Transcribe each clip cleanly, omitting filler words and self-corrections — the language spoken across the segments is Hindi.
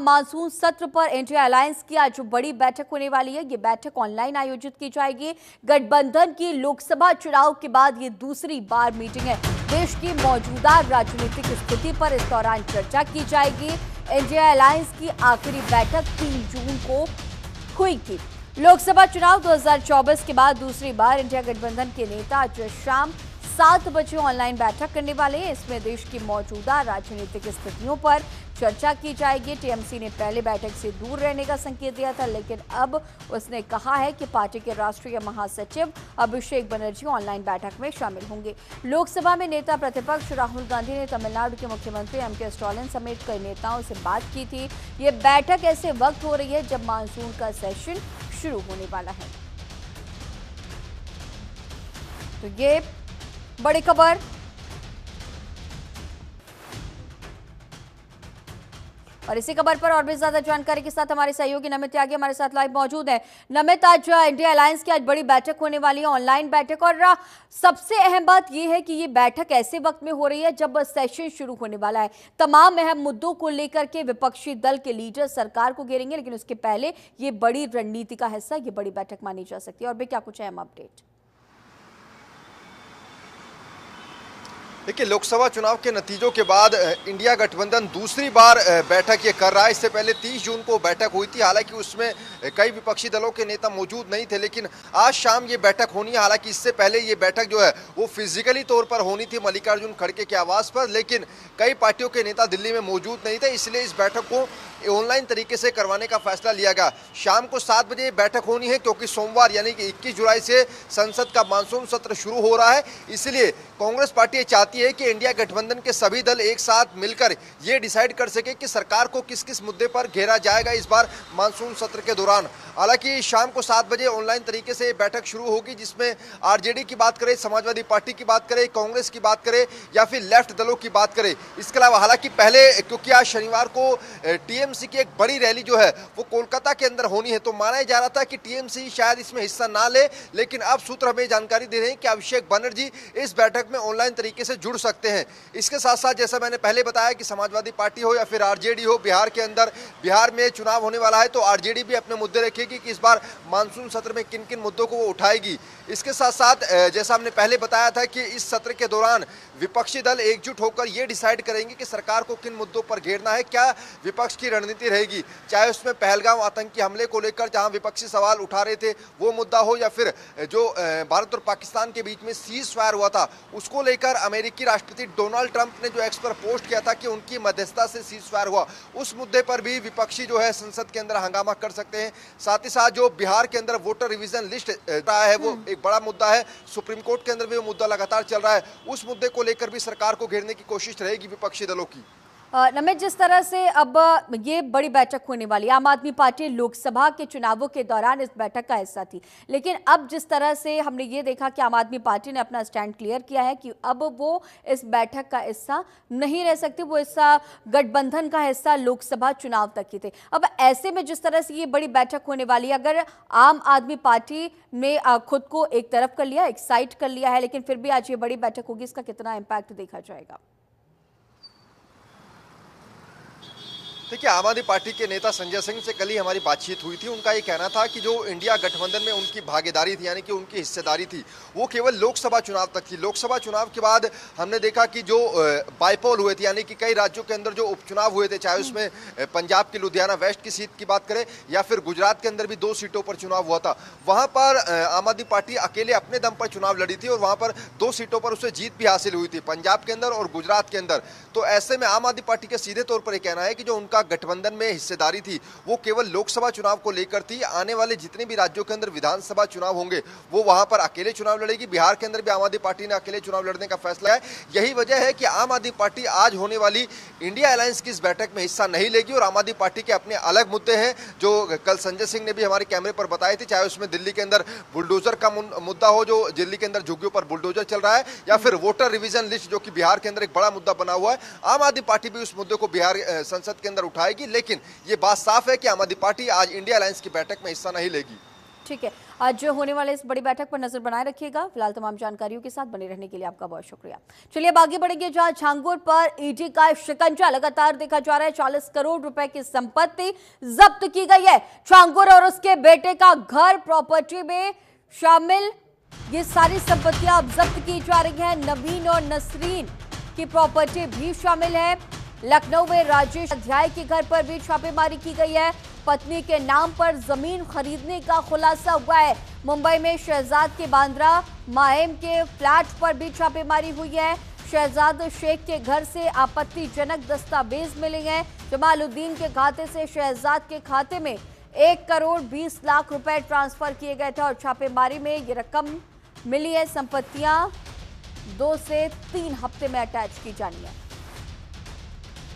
मानसून सत्र पर इंडिया अलायंस की आज बड़ी बैठक होने वाली है। ये बैठक ऑनलाइन आयोजित की जाएगी। गठबंधन की लोकसभा चुनाव के बाद ये दूसरी बार मीटिंग है। देश की मौजूदा राजनीतिक स्थिति पर इस दौरान चर्चा की जाएगी। इंडिया अलायंस की आखिरी बैठक 3 जून को हुई थी। लोकसभा चुनाव 2024 के बाद दूसरी बार इंडिया गठबंधन के नेता आज शाम 7 बजे ऑनलाइन बैठक करने वाले हैं। इसमें देश की मौजूदा राजनीतिक स्थितियों पर चर्चा की जाएगी। टीएमसी ने पहले बैठक से दूर रहने का संकेत दिया था, लेकिन अब उसने कहा है कि पार्टी के राष्ट्रीय महासचिव अभिषेक बनर्जी ऑनलाइन बैठक में शामिल होंगे। लोकसभा में नेता प्रतिपक्ष राहुल गांधी ने तमिलनाडु के मुख्यमंत्री एम.के. स्टालिन समेत कई नेताओं से बात की थी। ये बैठक ऐसे वक्त हो रही है जब मानसून का सेशन शुरू होने वाला है। तो ये बड़ी खबर। और इसी खबर पर और भी ज्यादा जानकारी के साथ हमारे सहयोगी नमित त्यागी हमारे साथ लाइव मौजूद हैं। नमित, आज इंडिया अलायंस की आज बड़ी बैठक होने वाली है, ऑनलाइन बैठक, और सबसे अहम बात यह है कि ये बैठक ऐसे वक्त में हो रही है जब सेशन शुरू होने वाला है। तमाम अहम मुद्दों को लेकर के विपक्षी दल के लीडर सरकार को घेरेंगे, लेकिन उसके पहले ये बड़ी रणनीति का हिस्सा ये बड़ी बैठक मानी जा सकती है। और भी क्या कुछ अहम अपडेट? देखिए, लोकसभा चुनाव के नतीजों के बाद इंडिया गठबंधन दूसरी बार बैठक ये कर रहा है। इससे पहले 30 जून को बैठक हुई थी, हालांकि उसमें कई विपक्षी दलों के नेता मौजूद नहीं थे, लेकिन आज शाम ये बैठक होनी है। हालांकि इससे पहले ये बैठक जो है वो फिजिकली तौर पर होनी थी मल्लिकार्जुन खड़गे के आवास पर, लेकिन कई पार्टियों के नेता दिल्ली में मौजूद नहीं थे, इसलिए इस बैठक को ऑनलाइन तरीके से करवाने का फैसला लिया गया। शाम को 7 बजे बैठक होनी है, क्योंकि सोमवार यानी कि 21 जुलाई से संसद का मानसून सत्र शुरू हो रहा है। इसलिए कांग्रेस पार्टी चाहती है कि इंडिया गठबंधन के सभी दल एक साथ मिलकर ये डिसाइड कर सके कि सरकार को किस किस मुद्दे पर घेरा जाएगा इस बार मानसून सत्र के दौरान। हालांकि शाम को 7 बजे ऑनलाइन तरीके से बैठक शुरू होगी, जिसमें आरजेडी की बात करें, समाजवादी पार्टी की बात करें, कांग्रेस की बात करें या फिर लेफ्ट दलों की बात करें। इसके अलावा हालांकि पहले, क्योंकि आज शनिवार को टीएमसी की एक बड़ी रैली जो है वो कोलकाता के अंदर होनी है, तो माना जा रहा था कि टीएमसी शायद इसमें हिस्सा ना ले, लेकिन अब सूत्र हमें जानकारी दे रहे हैं कि अभिषेक बनर्जी इस बैठक में ऑनलाइन तरीके से जुड़ सकते हैं। इसके साथ साथ जैसा मैंने पहले बताया कि समाजवादी पार्टी हो या फिर आरजेडी हो, बिहार में चुनाव होने वाला है, तो आरजेडी भी अपने मुद्दे रखेगी कि इस बार मानसून सत्र में किन किन मुद्दों को वो उठाएगी। इसके साथ साथ जैसा हमने पहले बताया था कि इस सत्र के दौरान विपक्षी दल एकजुट होकर ये डिसाइड करेंगे कि सरकार को किन मुद्दों पर घेरना है, क्या विपक्ष की रणनीति रहेगी, चाहे उसमें पहलगाम आतंकी हमले को लेकर जहां विपक्षी सवाल उठा रहे थे वो मुद्दा हो, या फिर जो भारत और पाकिस्तान के बीच में सीज फायर हुआ था उसको लेकर अमेरिकी राष्ट्रपति डोनाल्ड ट्रंप ने जो एक्स पर पोस्ट किया था कि उनकी मध्यस्थता से सीज फायर हुआ, उस मुद्दे पर भी विपक्षी जो है संसद के अंदर हंगामा कर सकते हैं। साथ ही साथ जो बिहार के अंदर वोटर रिवीजन लिस्ट रहा है वो एक बड़ा मुद्दा है, सुप्रीम कोर्ट के अंदर भी वो मुद्दा लगातार चल रहा है, उस मुद्दे को लेकर भी सरकार को घेरने की कोशिश रहेगी विपक्षी दलों की। नमित, जिस तरह से अब ये बड़ी बैठक होने वाली, आम आदमी पार्टी लोकसभा के चुनावों के दौरान इस बैठक का हिस्सा थी, लेकिन अब जिस तरह से हमने ये देखा कि आम आदमी पार्टी ने अपना स्टैंड क्लियर किया है कि अब वो इस बैठक का हिस्सा नहीं रह सकती, वो हिस्सा गठबंधन का हिस्सा लोकसभा चुनाव तक ही थे। अब ऐसे में जिस तरह से ये बड़ी बैठक होने वाली है, अगर आम आदमी पार्टी ने खुद को एक तरफ कर लिया, एक साइड कर लिया है, लेकिन फिर भी आज ये बड़ी बैठक होगी, इसका कितना इम्पैक्ट देखा जाएगा? देखिए, आम आदमी पार्टी के नेता संजय सिंह से कल ही हमारी बातचीत हुई थी। उनका ये कहना था कि जो इंडिया गठबंधन में उनकी भागीदारी थी, यानी कि उनकी हिस्सेदारी थी, वो केवल लोकसभा चुनाव तक थी। लोकसभा चुनाव के बाद हमने देखा कि जो बाईपोल हुए थे, यानी कि कई राज्यों के अंदर जो उपचुनाव हुए थे, चाहे उसमें पंजाब की लुधियाना वेस्ट की सीट की बात करें या फिर गुजरात के अंदर भी 2 सीटों पर चुनाव हुआ था, वहां पर आम आदमी पार्टी अकेले अपने दम पर चुनाव लड़ी थी और वहां पर 2 सीटों पर उसे जीत भी हासिल हुई थी, पंजाब के अंदर और गुजरात के अंदर। तो ऐसे में आम आदमी पार्टी के सीधे तौर पर यह कहना है कि जो उनका गठबंधन में हिस्सेदारी थी वो केवल लोकसभा चुनाव को लेकर थी। आने वाले जितने भी राज्यों के अंदर विधानसभा चुनाव होंगे वो वहां पर अकेले चुनाव लड़ेगी। बिहार के अंदर भी आम आदमी पार्टी ने अकेले चुनाव लड़ने का फैसला है। यही वजह है कि आम आदमी पार्टी आज होने वाली इंडिया अलायंस की इस बैठक में हिस्सा नहीं लेगी और आम आदमी पार्टी के अपने अलग मुद्दे हैं जो कल संजय सिंह ने भी हमारे कैमरे पर बताए थे, चाहे उसमें दिल्ली के अंदर बुलडोजर का मुद्दा हो, जो दिल्ली के अंदर झुग्गियों पर बुलडोजर चल रहा है, या फिर वोटर रिवीजन लिस्ट जो कि बिहार के अंदर एक बड़ा मुद्दा बना हुआ है। आम आदमी पार्टी भी उस मुद्दे को बिहार संसद के अंदर उठाएगी, लेकिन ये बात साफ है कि आम आदमी पार्टी आज इंडिया अलायंस की बैठक में हिस्सा नहीं लेगी। ठीक है, आज होने वाले इस बड़ी बैठक पर नजर बनाए रखिएगा। फिलहाल तमाम जानकारियों के साथ बने रहने के लिए आपका बहुत शुक्रिया। चलिए अब आगे बढ़ेंगे, जहां छांगुर पर ईडी का शिकंजा लगातार देखा जा रहा है। 40 करोड़ रुपए की संपत्ति जब्त की गई है। छांगुर और उसके बेटे का घर प्रॉपर्टी में शामिल ये सारी संपत्तियां अब जब्त की जा रही हैं। नवीन और नसरीन की प्रॉपर्टी भी शामिल है। लखनऊ में राजेश अध्याय के घर पर भी छापेमारी की गई है। पत्नी के नाम पर जमीन खरीदने का खुलासा हुआ है। मुंबई में शहजाद के बांद्रा माहिम के फ्लैट पर भी छापेमारी हुई है। शहजाद शेख के घर से आपत्तिजनक दस्तावेज मिले हैं। जमालुद्दीन के खाते से शहजाद के खाते में 1 करोड़ 20 लाख रुपए ट्रांसफर किए गए थे और छापेमारी में ये रकम मिली है। संपत्तियां 2 से 3 हफ्ते में अटैच की जानी है।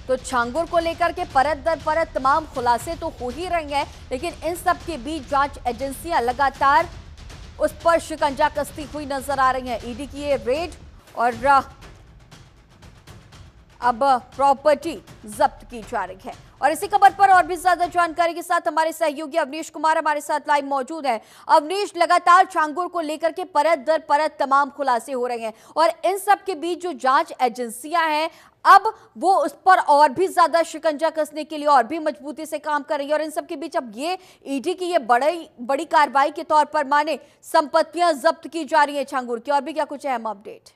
तो छांगुर को लेकर के परत दर परत तमाम खुलासे तो हो ही रहे हैं, लेकिन इन सब के बीच जांच एजेंसियां लगातार उस पर शिकंजा कसती हुई नजर आ रही हैं। ईडी की ये रेड और अब प्रॉपर्टी जब्त की जा रही है। और इसी खबर पर और भी ज्यादा जानकारी के साथ हमारे सहयोगी अवनीश कुमार हमारे साथ लाइव मौजूद हैं। अवनीश, लगातार छांगुर को लेकर के परत दर परत तमाम खुलासे हो रहे हैं और इन सब के बीच जो जांच एजेंसियां हैं अब वो उस पर और भी ज्यादा शिकंजा कसने के लिए और भी मजबूती से काम कर रही है। और इन सब के बीच अब ये ईडी की ये बड़ी कार्रवाई के तौर पर माने संपत्तियां जब्त की जा रही है छांगुर की। और भी क्या कुछ अहम अपडेट?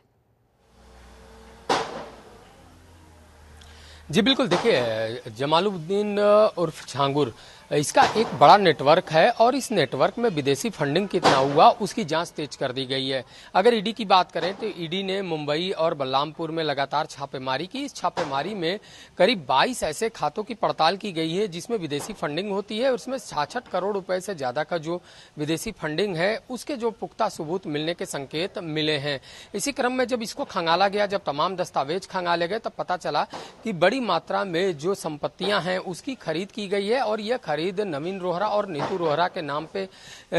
जी बिल्कुल, देखिए जमालुद्दीन उर्फ छांगुर इसका एक बड़ा नेटवर्क है और इस नेटवर्क में विदेशी फंडिंग कितना हुआ उसकी जांच तेज कर दी गई है। अगर ईडी की बात करें तो ईडी ने मुंबई और बलरामपुर में लगातार छापेमारी की। इस छापेमारी में करीब 22 ऐसे खातों की पड़ताल की गई है जिसमें विदेशी फंडिंग होती है। उसमें 66 करोड़ रुपए से ज्यादा का जो विदेशी फंडिंग है उसके जो पुख्ता सबूत मिलने के संकेत मिले हैं। इसी क्रम में जब इसको खंगाला गया, जब तमाम दस्तावेज खंगाले गए, तब पता चला कि बड़ी मात्रा में जो संपत्तियां हैं उसकी खरीद की गई है और यह खरीद नवीन रोहरा और नीतू रोहरा के नाम पे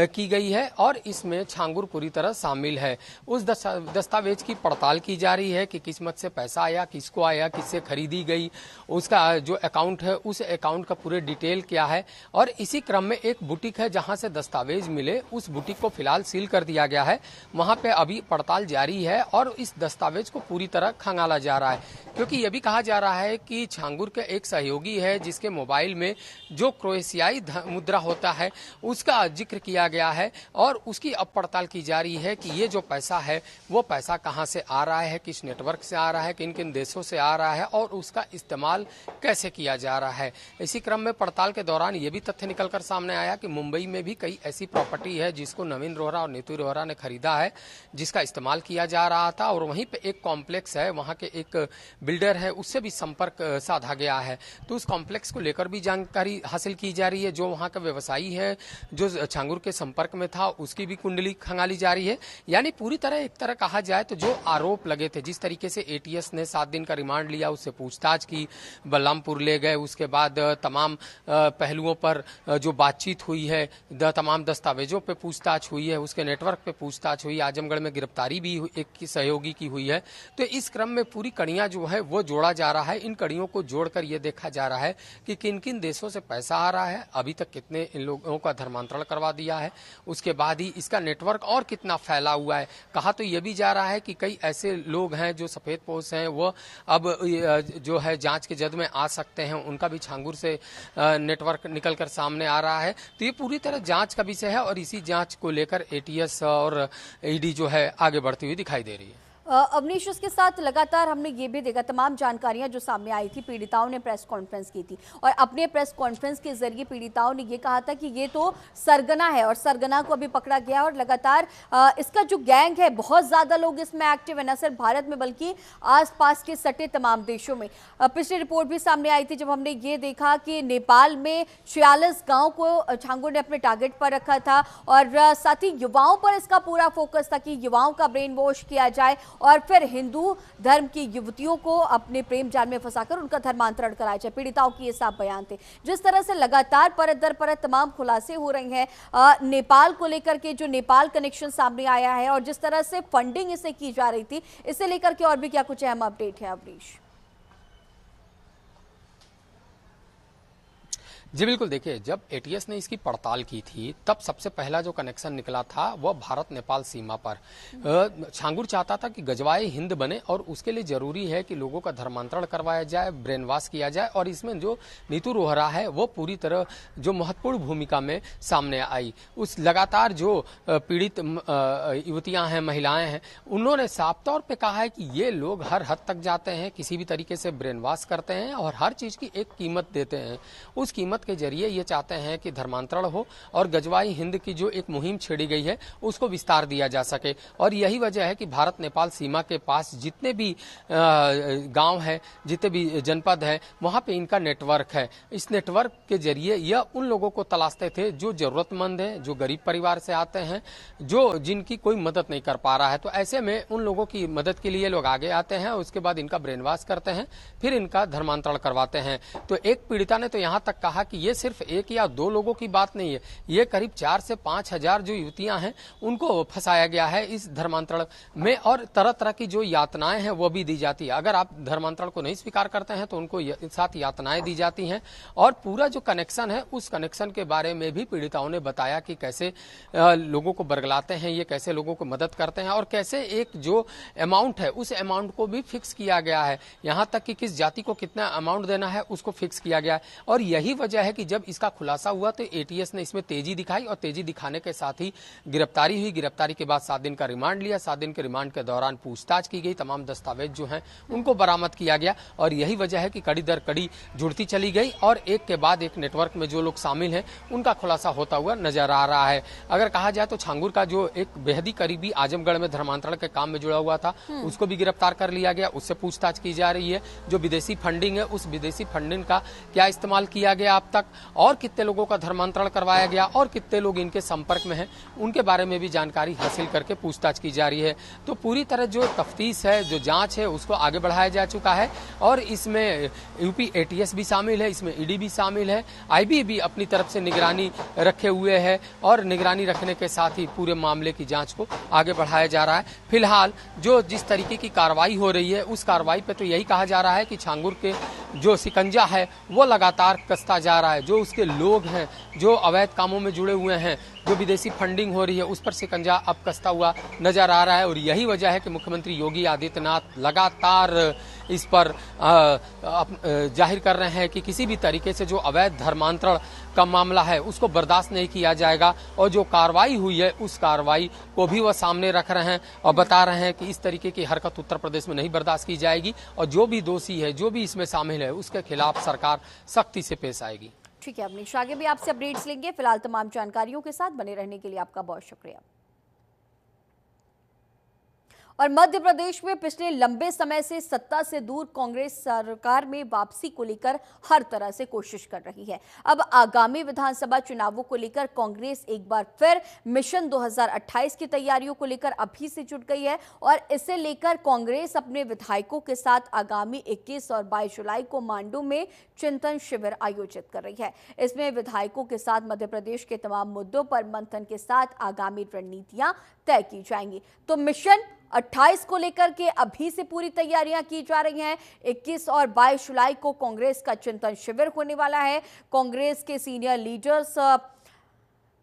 की गई है और इसमें छांगुर पूरी तरह शामिल है। उस दस्तावेज की पड़ताल की जा रही है कि किस्मत से पैसा आया, किसको आया, किससे खरीदी गई, उसका जो अकाउंट है उस अकाउंट का पूरे डिटेल क्या है। और इसी क्रम में एक बुटीक है जहां से दस्तावेज मिले, उस बुटीक को फिलहाल सील कर दिया गया है। वहां पे अभी पड़ताल जारी है और इस दस्तावेज को पूरी तरह खंगाला जा रहा है, क्योंकि यह भी कहा जा रहा है कि छांगुर के एक सहयोगी है जिसके मोबाइल में जो क्रोएशियाई मुद्रा होता है उसका जिक्र किया गया है और उसकी अब पड़ताल की जा रही है कि ये जो पैसा है वो पैसा कहां से आ रहा है, किस नेटवर्क से आ रहा है, किन किन देशों से आ रहा है और उसका इस्तेमाल कैसे किया जा रहा है। इसी क्रम में पड़ताल के दौरान ये भी तथ्य निकलकर सामने आया कि मुंबई में भी कई ऐसी प्रॉपर्टी है जिसको नवीन रोहरा और नीतू रोहरा ने खरीदा है, जिसका इस्तेमाल किया जा रहा था। और वहीं पे एक कॉम्प्लेक्स है, वहां के एक बिल्डर है, उससे भी संपर्क साधा गया है। तो उस कॉम्प्लेक्स को लेकर भी जानकारी हासिल की जा रही है। जो वहां का व्यवसायी है जो छांगुर के संपर्क में था उसकी भी कुंडली खंगाली जा रही है। यानी पूरी तरह एक तरह कहा जाए तो जो आरोप लगे थे, जिस तरीके से एटीएस ने 7 दिन का रिमांड लिया, उससे पूछताछ की, बलरामपुर ले गए, उसके बाद तमाम पहलुओं पर जो बातचीत हुई है, तमाम दस्तावेजों पे पूछताछ हुई है, उसके नेटवर्क पे पूछताछ हुई, आजमगढ़ में गिरफ्तारी भी एक सहयोगी की हुई है। तो इस क्रम में पूरी कड़ियां जो है वो जोड़ा जा रहा है। इन कड़ियों को जोड़कर ये देखा जा रहा है कि किन किन देशों से पैसा आ रहा है, अभी तक कितने इन लोगों का धर्मांतरण करवा दिया है, उसके बाद ही इसका नेटवर्क और कितना फैला हुआ है। कहा तो यह भी जा रहा है कि कई ऐसे लोग हैं जो सफेद पोश हैं, वो अब जो है जांच के जद में आ सकते हैं, उनका भी छांगुर से नेटवर्क निकलकर सामने आ रहा है। तो ये पूरी तरह जांच का विषय है और इसी जांच को लेकर एटीएस और ईडी जो है आगे बढ़ती हुई दिखाई दे रही है। अवनीश, इसके साथ लगातार हमने ये भी देखा, तमाम जानकारियां जो सामने आई थी, पीड़िताओं ने प्रेस कॉन्फ्रेंस की थी और अपने प्रेस कॉन्फ्रेंस के जरिए पीड़िताओं ने ये कहा था कि ये तो सरगना है और सरगना को अभी पकड़ा गया और लगातार इसका जो गैंग है बहुत ज्यादा लोग इसमें एक्टिव है, न सिर्फ भारत में बल्कि आसपास के सटे तमाम देशों में। पिछली रिपोर्ट भी सामने आई थी जब हमने ये देखा कि नेपाल में 46 गाँव को छांगुर ने अपने टारगेट पर रखा था और साथ ही युवाओं पर इसका पूरा फोकस था कि युवाओं का ब्रेन वॉश किया जाए और फिर हिंदू धर्म की युवतियों को अपने प्रेम जाल में फंसाकर उनका धर्मांतरण कराया जाए। पीड़िताओं की ये साफ बयान थे। जिस तरह से लगातार परत दर परत तमाम खुलासे हो रहे हैं नेपाल को लेकर के, जो नेपाल कनेक्शन सामने आया है और जिस तरह से फंडिंग इसे की जा रही थी, इसे लेकर के और भी क्या कुछ अहम अपडेट है अवनीश? जी बिल्कुल, देखिए जब एटीएस ने इसकी पड़ताल की थी तब सबसे पहला जो कनेक्शन निकला था वह भारत नेपाल सीमा पर छांगुर चाहता था कि गजवाए हिंद बने और उसके लिए जरूरी है कि लोगों का धर्मांतरण करवाया जाए, ब्रेन वॉश किया जाए और इसमें जो नीतू रोहरा है वो पूरी तरह जो महत्वपूर्ण भूमिका में सामने आई। उस लगातार जो पीड़ित युवतियां हैं, महिलाएं हैं, उन्होंने साफ तौर पे कहा है कि ये लोग हर हद तक जाते हैं, किसी भी तरीके से ब्रेन वॉश करते हैं और हर चीज की एक कीमत देते हैं। उस कीमत के जरिए ये चाहते हैं कि धर्मांतरण हो और गजवाई हिंद की जो एक मुहिम छेड़ी गई है उसको विस्तार दिया जा सके। और यही वजह है कि भारत नेपाल सीमा के पास जितने भी गांव है, जितने भी जनपद है, वहां पे इनका नेटवर्क है। इस नेटवर्क के जरिए यह उन लोगों को तलाशते थे जो जरूरतमंद है, जो गरीब परिवार से आते हैं, जो जिनकी कोई मदद नहीं कर पा रहा है। तो ऐसे में उन लोगों की मदद के लिए लोग आगे आते हैं, उसके बाद इनका ब्रेन वॉश करते हैं, फिर इनका धर्मांतरण करवाते हैं। तो एक पीड़िता ने तो यहां तक कहा कि ये सिर्फ एक या दो लोगों की बात नहीं है, ये करीब 4 से 5 हजार जो युवतियां हैं उनको फंसाया गया है इस धर्मांतरण में और तरह तरह की जो यातनाएं हैं वो भी दी जाती है। अगर आप धर्मांतरण को नहीं स्वीकार करते हैं तो उनको साथ यातनाएं दी जाती हैं। और पूरा जो कनेक्शन है उस कनेक्शन के बारे में भी पीड़िताओं ने बताया कि कैसे लोगों को बरगलाते हैं, ये कैसे लोगों को मदद करते हैं और कैसे एक जो अमाउंट है उस अमाउंट को भी फिक्स किया गया है, यहां तक कि किस जाति को कितना अमाउंट देना है उसको फिक्स किया गया है। और यही वजह है कि जब इसका खुलासा हुआ तो एटीएस ने इसमें तेजी दिखाई और तेजी दिखाने के साथ ही गिरफ्तारी हुई। गिरफ्तारी के बाद 7 दिन का रिमांड लिया। 7 दिन के रिमांड के दौरान पूछताछ की गई, तमाम दस्तावेज जो हैं उनको बरामद किया गया और यही वजह है कि कड़ी दर कड़ी जुड़ती चली गई और एक के बाद एक नेटवर्क में जो लोग शामिल हैं उनका खुलासा होता हुआ नजर आ रहा है। अगर कहा जाए तो छांगुर का जो एक बेहद ही करीबी आजमगढ़ में धर्मांतरण के काम में जुड़ा हुआ था उसको भी गिरफ्तार कर लिया गया, उससे पूछताछ की जा रही है। जो विदेशी फंडिंग है उस विदेशी फंडिंग का क्या इस्तेमाल किया गया अब तक और कितने लोगों का धर्मांतरण करवाया गया और कितने लोग इनके संपर्क में हैं, उनके बारे में भी जानकारी हासिल करके पूछताछ की जा रही है। तो पूरी तरह जो तफ्तीश है, जो जांच है उसको आगे बढ़ाया जा चुका है और इसमें यूपी एटीएस भी शामिल है, इसमें ईडी भी शामिल है, आईबी भी अपनी तरफ से निगरानी रखे हुए है और निगरानी रखने के साथ ही पूरे मामले की जांच को आगे बढ़ाया जा रहा है। फिलहाल जो जिस तरीके की कार्रवाई हो रही है उस कार्रवाई पे तो यही कहा जा रहा है कि छांगुर के जो शिकंजा है वो लगातार कसता जा रहा है। जो उसके लोग हैं, जो अवैध कामों में जुड़े हुए हैं, जो विदेशी फंडिंग हो रही है उस पर शिकंजा अब कसता हुआ नजर आ रहा है। और यही वजह है कि मुख्यमंत्री योगी आदित्यनाथ लगातार इस पर जाहिर कर रहे हैं कि किसी भी तरीके से जो अवैध धर्मांतरण का मामला है उसको बर्दाश्त नहीं किया जाएगा और जो कार्रवाई हुई है उस कार्रवाई को भी वह सामने रख रहे हैं और बता रहे हैं कि इस तरीके की हरकत उत्तर प्रदेश में नहीं बर्दाश्त की जाएगी और जो भी दोषी है, जो भी इसमें शामिल है, उसके खिलाफ सरकार सख्ती से पेश आएगी। ठीक है अवनीश, आगे भी आपसे अपडेट्स लेंगे। फिलहाल तमाम जानकारियों के साथ बने रहने के लिए आपका बहुत शुक्रिया। और मध्य प्रदेश में पिछले लंबे समय से सत्ता से दूर कांग्रेस सरकार में वापसी को लेकर हर तरह से कोशिश कर रही है। अब आगामी विधानसभा चुनावों को लेकर कांग्रेस एक बार फिर मिशन 2028 की तैयारियों को लेकर अभी से जुट गई है और इसे लेकर कांग्रेस अपने विधायकों के साथ आगामी 21 और 22 जुलाई को मांडू में चिंतन शिविर आयोजित कर रही है। इसमें विधायकों के साथ मध्य प्रदेश के तमाम मुद्दों पर मंथन के साथ आगामी रणनीतियां तय की जाएंगी। तो मिशन 28 को लेकर के अभी से पूरी तैयारियां की जा रही हैं। 21 और 22 जुलाई को कांग्रेस का चिंतन शिविर होने वाला है। कांग्रेस के सीनियर लीडर्स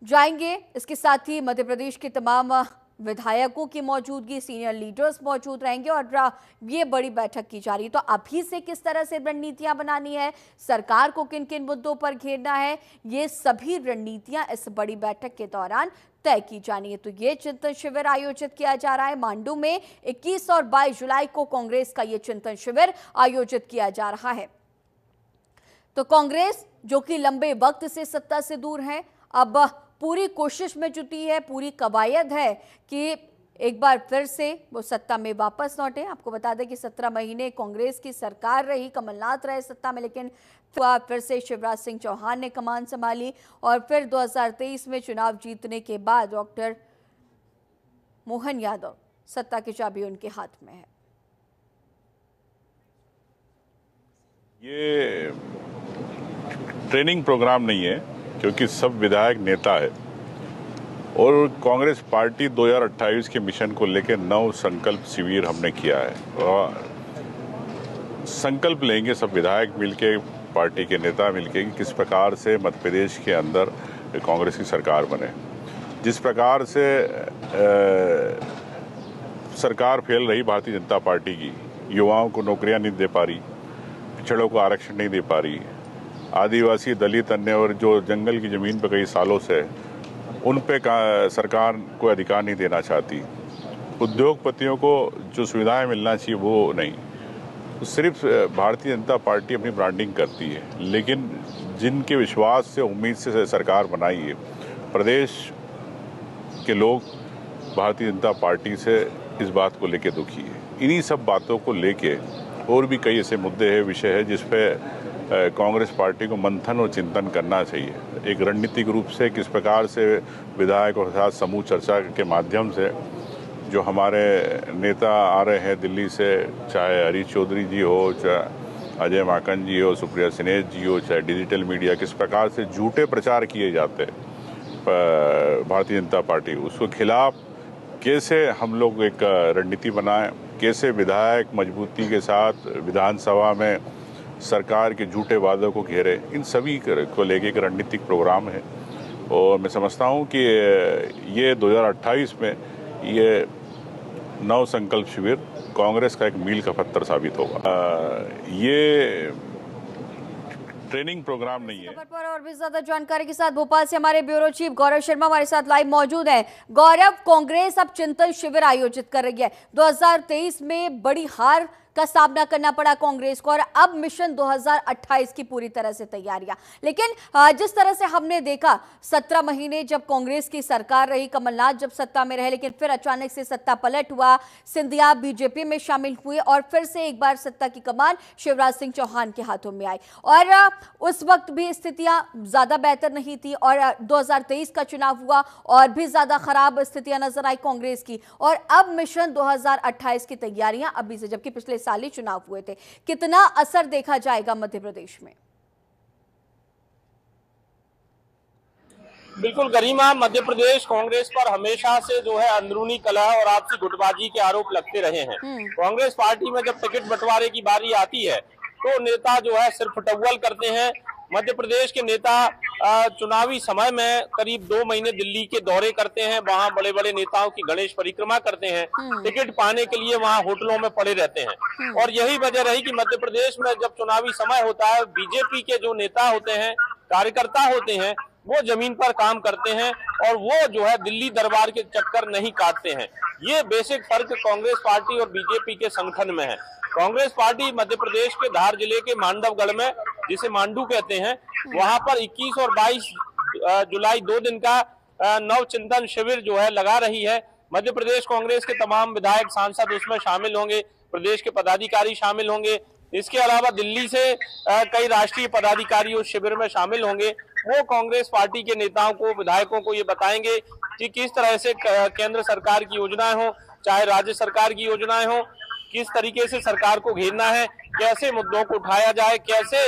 जाएंगे, इसके साथ ही मध्य प्रदेश के तमाम विधायकों की मौजूदगी, सीनियर लीडर्स मौजूद रहेंगे और ये बड़ी बैठक की जा रही है। तो अभी से किस तरह से रणनीतियां बनानी है, सरकार को किन किन मुद्दों पर घेरना है, ये सभी रणनीतियां इस बड़ी बैठक के दौरान तय की जानी है। तो ये चिंतन शिविर आयोजित किया जा रहा है मांडू में। 21 और 22 जुलाई को कांग्रेस का ये चिंतन शिविर आयोजित किया जा रहा है। तो कांग्रेस जो कि लंबे वक्त से सत्ता से दूर है, अब पूरी कोशिश में जुटी है, पूरी कवायद है कि एक बार फिर से वो सत्ता में वापस लौटे। आपको बता दें कि 17 महीने कांग्रेस की सरकार रही, कमलनाथ रहे सत्ता में, लेकिन फिर से शिवराज सिंह चौहान ने कमान संभाली और फिर 2023 में चुनाव जीतने के बाद डॉक्टर मोहन यादव, सत्ता की चाबी उनके हाथ में है। ये ट्रेनिंग प्रोग्राम नहीं है क्योंकि सब विधायक नेता है और कांग्रेस पार्टी 2028 के मिशन को लेकर 9 संकल्प शिविर हमने किया है और संकल्प लेंगे सब विधायक मिलके पार्टी के नेता मिलकर कि किस प्रकार से मध्य प्रदेश के अंदर कांग्रेस की सरकार बने। जिस प्रकार से सरकार फैल रही भारतीय जनता पार्टी की, युवाओं को नौकरियां नहीं दे पा रही, पिछड़ों को आरक्षण नहीं दे पा रही, आदिवासी, दलित, अन्य और जो जंगल की ज़मीन पर कई सालों से उन पे सरकार को अधिकार नहीं देना चाहती, उद्योगपतियों को जो सुविधाएं मिलना चाहिए वो नहीं। तो सिर्फ भारतीय जनता पार्टी अपनी ब्रांडिंग करती है, लेकिन जिनके विश्वास से, उम्मीद से सरकार बनाई है, प्रदेश के लोग भारतीय जनता पार्टी से इस बात को लेके दुखी है। इन्हीं सब बातों को लेके और भी कई ऐसे मुद्दे हैं, विषय है जिस पे कांग्रेस पार्टी को मंथन और चिंतन करना चाहिए। एक रणनीतिक रूप से किस प्रकार से विधायकों के साथ समूह चर्चा के माध्यम से जो हमारे नेता आ रहे हैं दिल्ली से, चाहे हरीश चौधरी जी हो, चाहे अजय माकन जी हो, सुप्रिया सिनेज जी हो, चाहे डिजिटल मीडिया, किस प्रकार से झूठे प्रचार किए जाते हैं भारतीय जनता पार्टी, उसके खिलाफ कैसे हम लोग एक रणनीति बनाएं, कैसे विधायक मजबूती के साथ विधानसभा में सरकार के झूठे वादों को घेरे, इन सभी को लेके एक रणनीतिक प्रोग्राम है। और मैं समझता हूं कि ये 2028 में ये नव संकल्प शिविर कांग्रेस का एक मील का पत्थर साबित होगा। ये ट्रेनिंग प्रोग्राम नहीं है। खबर पर और भी ज्यादा जानकारी के साथ भोपाल से हमारे ब्यूरो चीफ गौरव शर्मा हमारे साथ लाइव मौजूद हैं। गौरव, कांग्रेस अब चिंतन शिविर आयोजित कर रही है। 2023 में बड़ी हार का सामना करना पड़ा कांग्रेस को और अब मिशन 2028 की पूरी तरह से तैयारियां। लेकिन जिस तरह से हमने देखा 17 महीने जब कांग्रेस की सरकार रही, कमलनाथ जब सत्ता में रहे, लेकिन फिर अचानक से सत्ता पलट हुआ, सिंधिया बीजेपी में शामिल हुए और फिर से एक बार सत्ता की कमान शिवराज सिंह चौहान के हाथों में आई और उस वक्त भी स्थितियां ज्यादा बेहतर नहीं थी और 2023 का चुनाव हुआ और भी ज्यादा खराब स्थितियां नजर आई कांग्रेस की। और अब मिशन 2028 की तैयारियां अभी से, जबकि पिछले साल ही चुनाव हुए थे। कितना असर देखा जाएगा मध्य प्रदेश में? बिल्कुल गरिमा, मध्य प्रदेश कांग्रेस पर हमेशा से जो है अंदरूनी कलह और आपसी गुटबाजी के आरोप लगते रहे हैं। कांग्रेस पार्टी में जब टिकट बंटवारे की बारी आती है तो नेता जो है सिर्फ टव्वल करते हैं। मध्य प्रदेश के नेता चुनावी समय में करीब 2 महीने दिल्ली के दौरे करते हैं, वहां बड़े बड़े नेताओं की गणेश परिक्रमा करते हैं, टिकट पाने के लिए वहां होटलों में पड़े रहते हैं। और यही वजह रही कि मध्य प्रदेश में जब चुनावी समय होता है, बीजेपी के जो नेता होते हैं, कार्यकर्ता होते हैं, वो जमीन पर काम करते हैं और वो जो है दिल्ली दरबार के चक्कर नहीं काटते हैं। ये बेसिक फर्क कांग्रेस पार्टी और बीजेपी के संगठन में है। कांग्रेस पार्टी मध्य प्रदेश के धार जिले के मांडवगढ़ में, जिसे मांडू कहते हैं, वहां पर 21 और 22 जुलाई 2 दिन का नव चिंतन शिविर जो है लगा रही है। मध्य प्रदेश कांग्रेस के तमाम विधायक, सांसद उसमें शामिल होंगे, प्रदेश के पदाधिकारी शामिल होंगे। इसके अलावा दिल्ली से कई राष्ट्रीय पदाधिकारी उस शिविर में शामिल होंगे। वो कांग्रेस पार्टी के नेताओं को, विधायकों को ये बताएंगे कि किस तरह से केंद्र सरकार की योजनाएं हो, चाहे राज्य सरकार की योजनाएं हो, किस तरीके से सरकार को घेरना है, कैसे मुद्दों को उठाया जाए, कैसे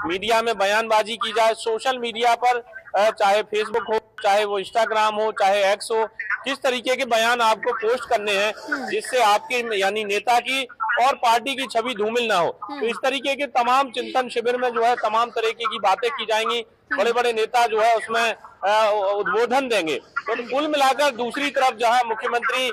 मीडिया में बयानबाजी की जाए, सोशल मीडिया पर चाहे फेसबुक हो, चाहे वो इंस्टाग्राम हो, चाहे एक्स हो, किस तरीके के बयान आपको पोस्ट करने हैं जिससे आपके यानी नेता की और पार्टी की छवि धूमिल ना हो। तो इस तरीके के तमाम चिंतन शिविर में जो है तमाम तरीके की बातें की जाएंगी। बड़े बड़े नेता जो है उसमें उद्बोधन देंगे। तो कुल मिलाकर दूसरी तरफ जहां मुख्यमंत्री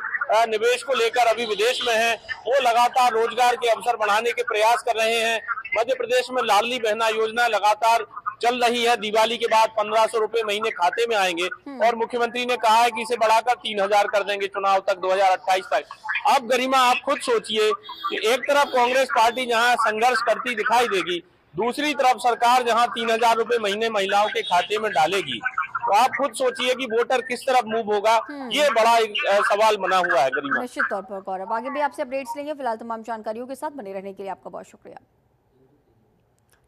निवेश को लेकर अभी विदेश में हैं, वो लगातार रोजगार के अवसर बढ़ाने के प्रयास कर रहे हैं। मध्य प्रदेश में लाडली बहना योजना लगातार चल रही है। दिवाली के बाद 1500 रुपए महीने खाते में आएंगे और मुख्यमंत्री ने कहा है कि इसे बढ़ाकर 3000 कर देंगे चुनाव तक, 2028 तक। अब गरिमा, आप खुद सोचिए कि एक तरफ कांग्रेस पार्टी जहां संघर्ष करती दिखाई देगी, दूसरी तरफ सरकार जहां 3000 रुपए महीने महिलाओं के खाते में डालेगी, तो आप खुद सोचिए कि वोटर किस तरफ मूव होगा। ये बड़ा एक सवाल बना हुआ है गरिमा। निश्चित तौर पर गौरव, आगे भी आपसे अपडेट्स लेंगे। फिलहाल तमाम जानकारियों के साथ बने रहने के लिए आपका बहुत शुक्रिया।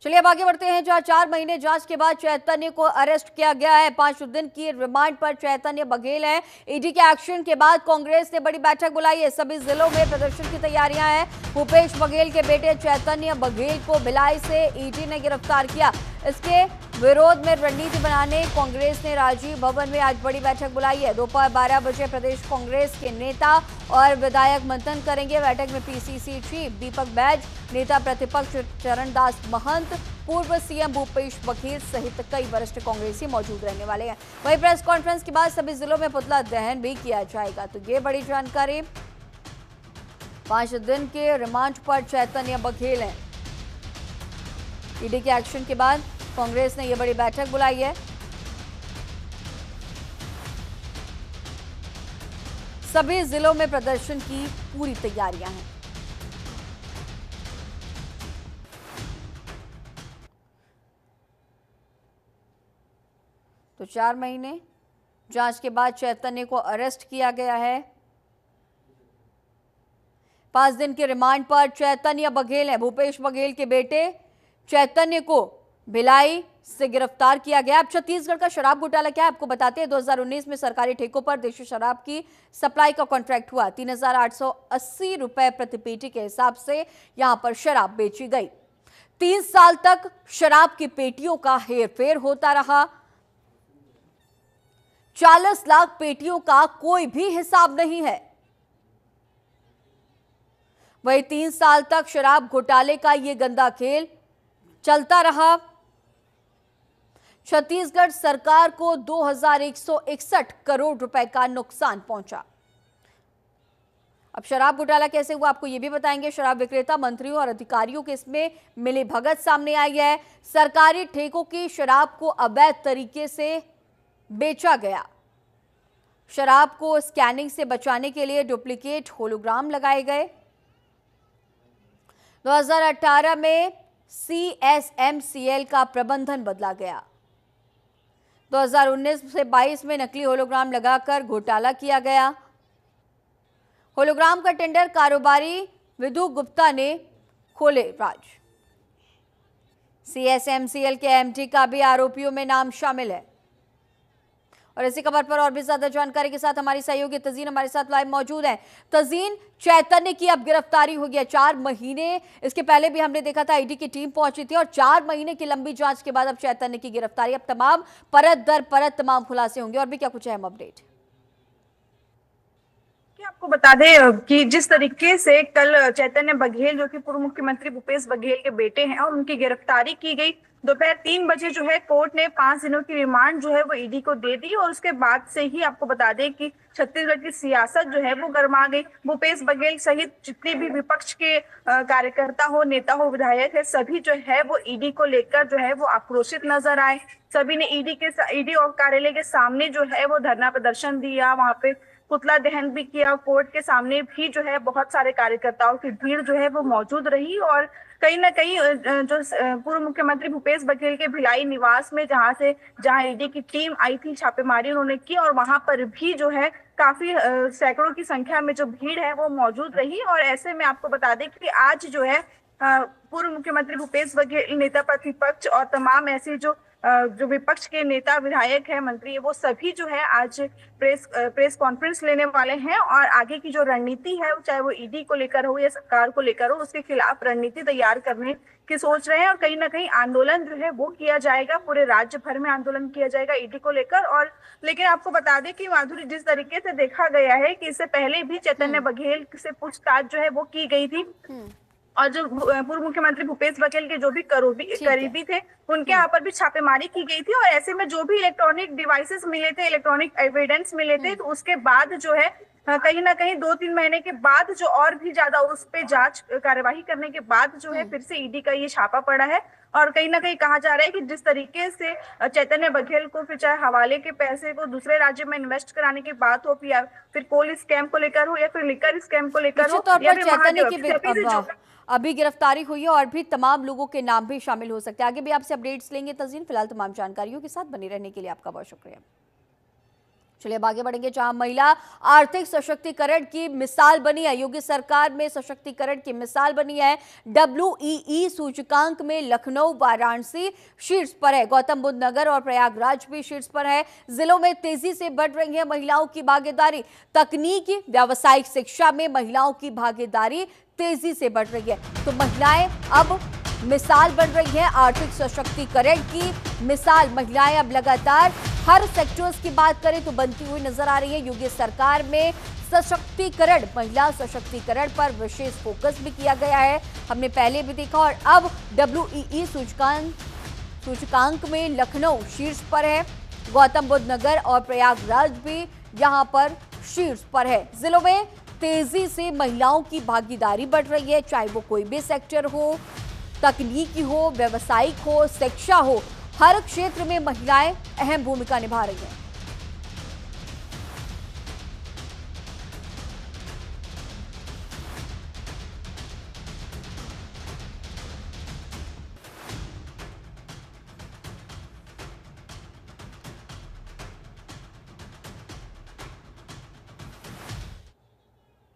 चलिए अब आगे बढ़ते हैं, जहां 4 महीने जांच के बाद चैतन्य को अरेस्ट किया गया है। 5 दिन की रिमांड पर चैतन्य बघेल है। ईडी के एक्शन के बाद कांग्रेस ने बड़ी बैठक बुलाई है। सभी जिलों में प्रदर्शन की तैयारियां हैं। भूपेश बघेल के बेटे चैतन्य बघेल को भिलाई से ईडी ने गिरफ्तार किया। इसके विरोध में रणनीति बनाने कांग्रेस ने राजीव भवन में आज बड़ी बैठक बुलाई है। दोपहर 12 बजे प्रदेश कांग्रेस के नेता और विधायक मंथन करेंगे। बैठक में पीसीसी चीफ दीपक बैज, नेता प्रतिपक्ष चरणदास महंत, पूर्व सीएम भूपेश बघेल सहित कई वरिष्ठ कांग्रेसी मौजूद रहने वाले हैं। वहीं प्रेस कॉन्फ्रेंस के बाद सभी जिलों में पुतला दहन भी किया जाएगा। तो ये बड़ी जानकारी। 5 दिन के रिमांड पर चैतन्य बघेल हैं। ईडी के एक्शन के बाद कांग्रेस ने यह बड़ी बैठक बुलाई है। सभी जिलों में प्रदर्शन की पूरी तैयारियां हैं। तो 4 महीने जांच के बाद चैतन्य को अरेस्ट किया गया है। 5 दिन के रिमांड पर चैतन्य बघेल है। भूपेश बघेल के बेटे चैतन्य को भिलाई से गिरफ्तार किया गया। अब छत्तीसगढ़ का शराब घोटाला क्या है आपको बताते हैं। 2019 में सरकारी ठेकों पर देशी शराब की सप्लाई का कॉन्ट्रैक्ट हुआ। 3,880 रुपए प्रति पेटी के हिसाब से यहां पर शराब बेची गई। 3 साल तक शराब की पेटियों का हेरफेर होता रहा। 40 लाख पेटियों का कोई भी हिसाब नहीं है। वही 3 साल तक शराब घोटाले का यह गंदा खेल चलता रहा। छत्तीसगढ़ सरकार को 2,161 करोड़ रुपए का नुकसान पहुंचा। अब शराब घोटाला कैसे हुआ आपको यह भी बताएंगे। शराब विक्रेता, मंत्रियों और अधिकारियों के इसमें मिली भगत सामने आई है। सरकारी ठेकों की शराब को अवैध तरीके से बेचा गया। शराब को स्कैनिंग से बचाने के लिए डुप्लीकेट होलोग्राम लगाए गए। 2018 में CSMCL का प्रबंधन बदला गया। 2019 से 22 में नकली होलोग्राम लगाकर घोटाला किया गया। होलोग्राम का टेंडर कारोबारी विधु गुप्ता ने खोले राज। CSMCL के MD का भी आरोपियों में नाम शामिल है। और इसी खबर पर और भी ज्यादा जानकारी के साथ हमारी सहयोगी तजीन हमारे साथ लाइव मौजूद है। तजीन, चैतन्य की अब गिरफ्तारी हो गई। 4 महीने इसके पहले भी हमने देखा था ईडी की टीम पहुंची थी और 4 महीने की लंबी जांच के बाद अब चैतन्य की गिरफ्तारी। अब तमाम परत दर परत तमाम खुलासे होंगे और भी क्या कुछ अहम अपडेट। आपको बता दें कि जिस तरीके से कल चैतन्य बघेल जो कि पूर्व मुख्यमंत्री भूपेश बघेल के बेटे हैं और उनकी गिरफ्तारी की गई। दोपहर 3 बजे जो है कोर्ट ने 5 दिनों की रिमांड जो है वो ईडी को दे दी और उसके बाद से ही आपको बता दें कि छत्तीसगढ़ की सियासत जो है वो गर्मा गई। भूपेश बघेल सहित जितने भी विपक्ष के कार्यकर्ता हो, नेता हो, विधायक है, सभी जो है वो ईडी को लेकर जो है वो आक्रोशित नजर आए। सभी ने ईडी और कार्यालय के सामने जो है वो धरना प्रदर्शन दिया। वहां पे पुतला दहन भी किया। कोर्ट के सामने भी जो है बहुत सारे कार्यकर्ताओं की भीड़ जो है वो मौजूद रही और कहीं ना कहीं जो पूर्व मुख्यमंत्री भूपेश बघेल के भिलाई निवास में जहां ईडी की टीम आई थी, छापेमारी उन्होंने की और वहां पर भी जो है काफी सैकड़ों की संख्या में जो भीड़ है वो मौजूद रही। और ऐसे में आपको बता दें कि आज जो है पूर्व मुख्यमंत्री भूपेश बघेल, नेता प्रतिपक्ष और तमाम ऐसे जो विपक्ष के नेता, विधायक है, मंत्री है, वो सभी जो है आज प्रेस कॉन्फ्रेंस लेने वाले हैं और आगे की जो रणनीति है, चाहे वो ईडी को लेकर हो या सरकार को लेकर हो, उसके खिलाफ रणनीति तैयार करने की सोच रहे हैं। और कहीं ना कहीं आंदोलन जो है वो किया जाएगा, पूरे राज्य भर में आंदोलन किया जाएगा ईडी को लेकर। और लेकिन आपको बता दें कि माधुरी, जिस तरीके से देखा गया है कि इससे पहले भी चैतन्य बघेल से पूछताछ जो है वो की गई थी और जो पूर्व मुख्यमंत्री भूपेश बघेल के जो भी करीबी थे उनके यहाँ पर भी छापेमारी की गई थी। और ऐसे में जो भी इलेक्ट्रॉनिक डिवाइसेस मिले थे, इलेक्ट्रॉनिक एविडेंस मिले थे, तो उसके बाद जो है कहीं ना कहीं 2-3 महीने के बाद जो और भी ज्यादा उस पे जांच कार्यवाही करने के बाद जो है फिर से ईडी का ये छापा पड़ा है। और कहीं ना कहीं कहा जा रहा है कि जिस तरीके से चैतन्य बघेल को फिर चाहे हवाले के पैसे को दूसरे राज्य में इन्वेस्ट कराने की बात हो, या फिर कोल स्कैम को लेकर हो, या फिर लिकर स्कैम को लेकर हो, या फिर अभी गिरफ्तारी हुई है और भी तमाम लोगों के नाम भी शामिल हो सकते हैं। आगे भी आपसे अपडेट्स लेंगे तजीन। फिलहाल तमाम जानकारियों के साथ बने रहने के लिए आपका बहुत शुक्रिया। चलिए अब आगे बढ़ेंगे, जहां महिला आर्थिक सशक्तिकरण की मिसाल बनी है। योगी सरकार में सशक्तिकरण की मिसाल बनी है। WEE सूचकांक में लखनऊ, वाराणसी शीर्ष पर है। गौतम बुद्ध नगर और प्रयागराज भी शीर्ष पर है। जिलों में तेजी से बढ़ रही है महिलाओं की भागीदारी। तकनीकी, व्यावसायिक शिक्षा में महिलाओं की भागीदारी तेजी से बढ़ रही है। तो महिलाएं अब मिसाल बन रही है आर्थिक सशक्तिकरण की मिसाल। महिलाएं अब लगातार हर सेक्टर्स की बात करें तो बनती हुई नजर आ रही है। योगी सरकार में सशक्तिकरण, महिला सशक्तिकरण पर विशेष फोकस भी किया गया है। हमने पहले भी देखा और अब WEE सूचकांक में लखनऊ शीर्ष पर है। गौतम बुद्ध नगर और प्रयागराज भी यहां पर शीर्ष पर है। जिलों में तेजी से महिलाओं की भागीदारी बढ़ रही है, चाहे वो कोई भी सेक्टर हो, तकनीकी हो, व्यावसायिक हो, शिक्षा हो, हर क्षेत्र में महिलाएं अहम भूमिका निभा रही हैं।